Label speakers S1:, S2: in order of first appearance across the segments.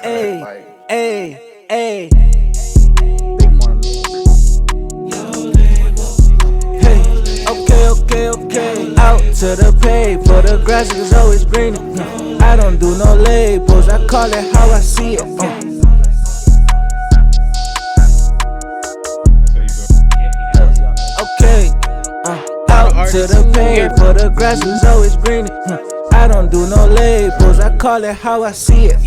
S1: Hey, hey, hey. Hey, okay. Out to the paper, the grass is always greener. I don't do no labels, I call it how I see it. Okay, out to the paper, the grass is always greener. I don't do no labels, I call it how I see it.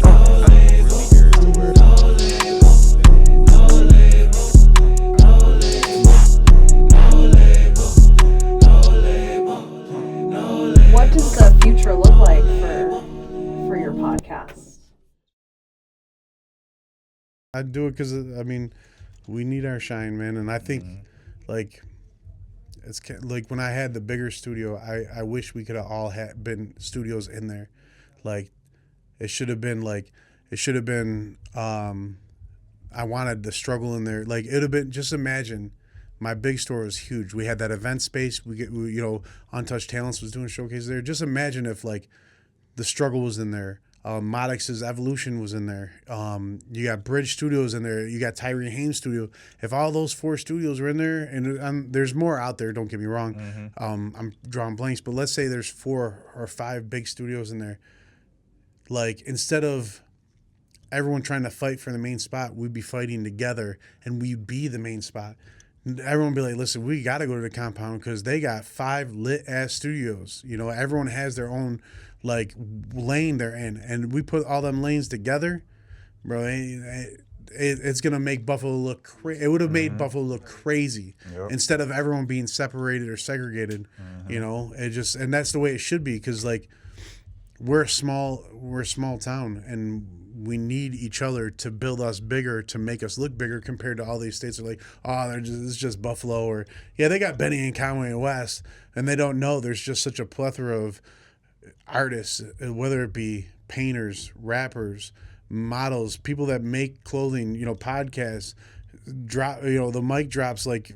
S2: What does the future look like for your podcast?
S3: I do it because we need our shine, man. And I think, like, like when I had the bigger studio, I wish we could have all had been studios in there. Like, it should have been I wanted the struggle in there. Like, it would have been, just imagine, my big store was huge. We had that event space. Untouched Talents was doing showcases there. Just imagine if, like, the struggle was in there. Modix's Evolution was in there. You got Bridge Studios in there. You got Tyree Haynes Studio. If all those 4 studios were in there, and there's more out there, don't get me wrong. I'm drawing blanks, but let's say there's 4 or 5 big studios in there. Like, instead of everyone trying to fight for the main spot, we'd be fighting together, and we'd be the main spot. Everyone would be like, listen, we got to go to the compound because they got 5 lit-ass studios. Everyone has their own, like, lane they're in. And we put all them lanes together, bro, it's going to make Buffalo look it would have made Buffalo look crazy.
S4: Yep.
S3: Instead of everyone being separated or segregated. And that's the way it should be, because, like, we're a small town, and we need each other to build us bigger, to make us look bigger compared to all these states. Are like, it's just Buffalo, or they got Benny and Conway and West, and they don't know there's just such a plethora of artists, whether it be painters, rappers, models, people that make clothing, podcasts, the mic drops, like,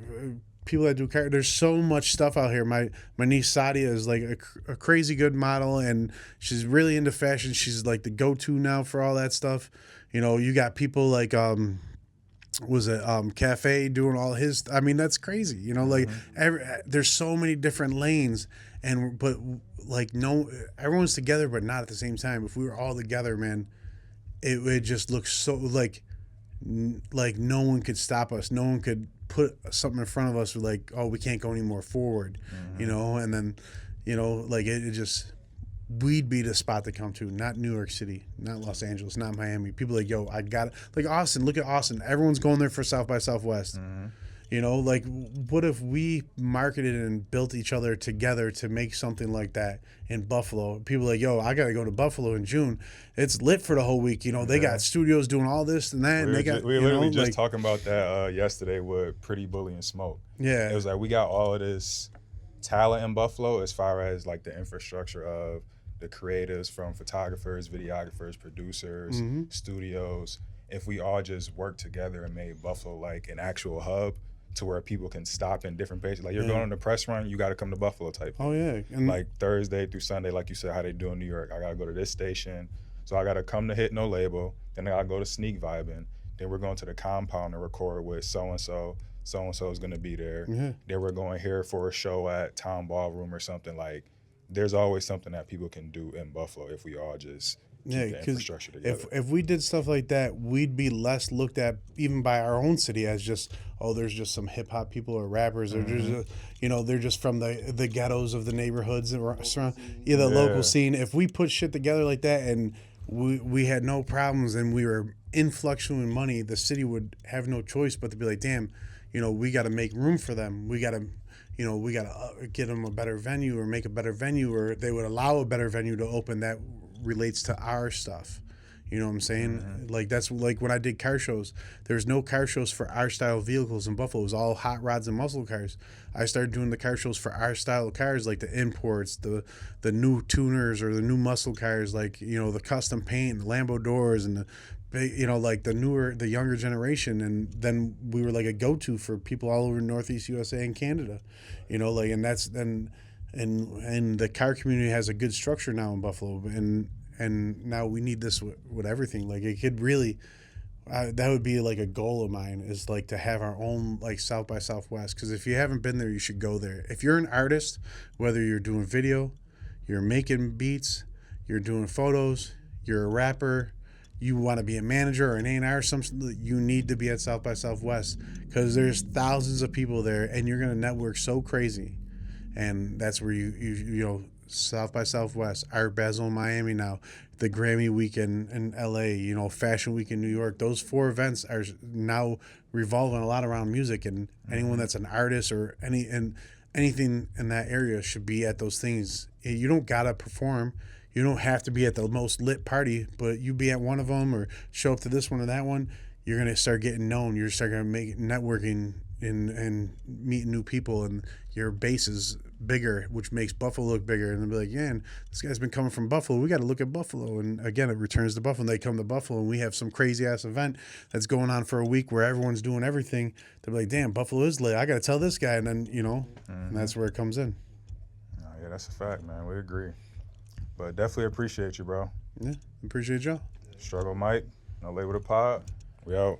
S3: people that do there's so much stuff out here. My niece Sadia is like a crazy good model, and she's really into fashion. She's like the go-to now for all that stuff. You got people like Cafe doing all his. I mean, that's crazy. Like, there's so many different lanes, but like, no, everyone's together, but not at the same time. If we were all together, man, it would just look so like no one could stop us. No one could put something in front of us with, like, oh, we can't go any more forward, and then, like, it just, we'd be the spot to come to, not New York City, not Los Angeles, not Miami. People like, yo, I got it. Like, Austin, look at Austin. Everyone's going there for South by Southwest. Like, what if we marketed and built each other together to make something like that in Buffalo? People like, yo, I got to go to Buffalo in June. It's lit for the whole week. They got studios doing all this and that.
S4: We were literally just talking about that yesterday with Pretty Bully and Smoke.
S3: Yeah.
S4: It was like, we got all of this talent in Buffalo as far as, like, the infrastructure of the creatives, from photographers, videographers, producers, studios. If we all just worked together and made Buffalo like an actual hub, to where people can stop in different places. Like, you're going on the press run, you got to come to Buffalo type.
S3: Oh, yeah.
S4: And like, Thursday through Sunday, like you said, how they do in New York, I got to go to this station. So I got to come to Hit No Label. Then I got to go to Sneak Vibin'. Then we're going to the compound to record with so-and-so. So-and-so is going to be there.
S3: Yeah.
S4: Then we're going here for a show at Town Ballroom or something. Like, there's always something that people can do in Buffalo if we all just keep the infrastructure together.
S3: If we did stuff like that, we'd be less looked at even by our own city as just, oh, there's just some hip hop people or rappers, or they're just from the ghettos of the neighborhoods that surround the local scene. If we put shit together like that, and we had no problems, and we were influxing in money, the city would have no choice but to be like, damn, we got to make room for them. We got to get them a better venue, or make a better venue, or they would allow a better venue to open that relates to our stuff. You know what I'm saying? Like, that's like when I did car shows, there's no car shows for our style vehicles in Buffalo. It was all hot rods and muscle cars. I started doing the car shows for our style cars, like the imports, the new tuners, or the new muscle cars, like, the custom paint, the Lambo doors, and like the younger generation. And then we were like a go-to for people all over Northeast USA and Canada, and that's then. And the car community has a good structure now in Buffalo, and and now we need this with everything. Like it could really, that would be like a goal of mine, is like to have our own like South by Southwest. Because if you haven't been there, you should go there. If you're an artist, whether you're doing video, you're making beats, you're doing photos, you're a rapper, you want to be a manager or an A&R or something, you need to be at South by Southwest, because there's thousands of people there and you're going to network so crazy. And that's where you know, South by Southwest, Art Basel in Miami now, the Grammy weekend in LA, you know, Fashion Week in New York. Those 4 events are now revolving a lot around music, and anyone that's an artist or anything in that area should be at those things. You don't gotta perform. You don't have to be at the most lit party, but you be at one of them or show up to this one or that one, you're going to start getting known. You're start going to make networking and meeting new people, and your base is bigger, which makes Buffalo look bigger. And they'll be like, yeah, and this guy's been coming from Buffalo. We got to look at Buffalo. And again, it returns to Buffalo. And they come to Buffalo, and we have some crazy-ass event that's going on for a week where everyone's doing everything. They'll be like, damn, Buffalo is lit. I got to tell this guy. And then, you know, and that's where it comes in.
S4: Oh, yeah, that's a fact, man. We agree. But definitely appreciate you, bro.
S3: Yeah, appreciate y'all.
S4: Struggle Mike, No Label the Pod. We out.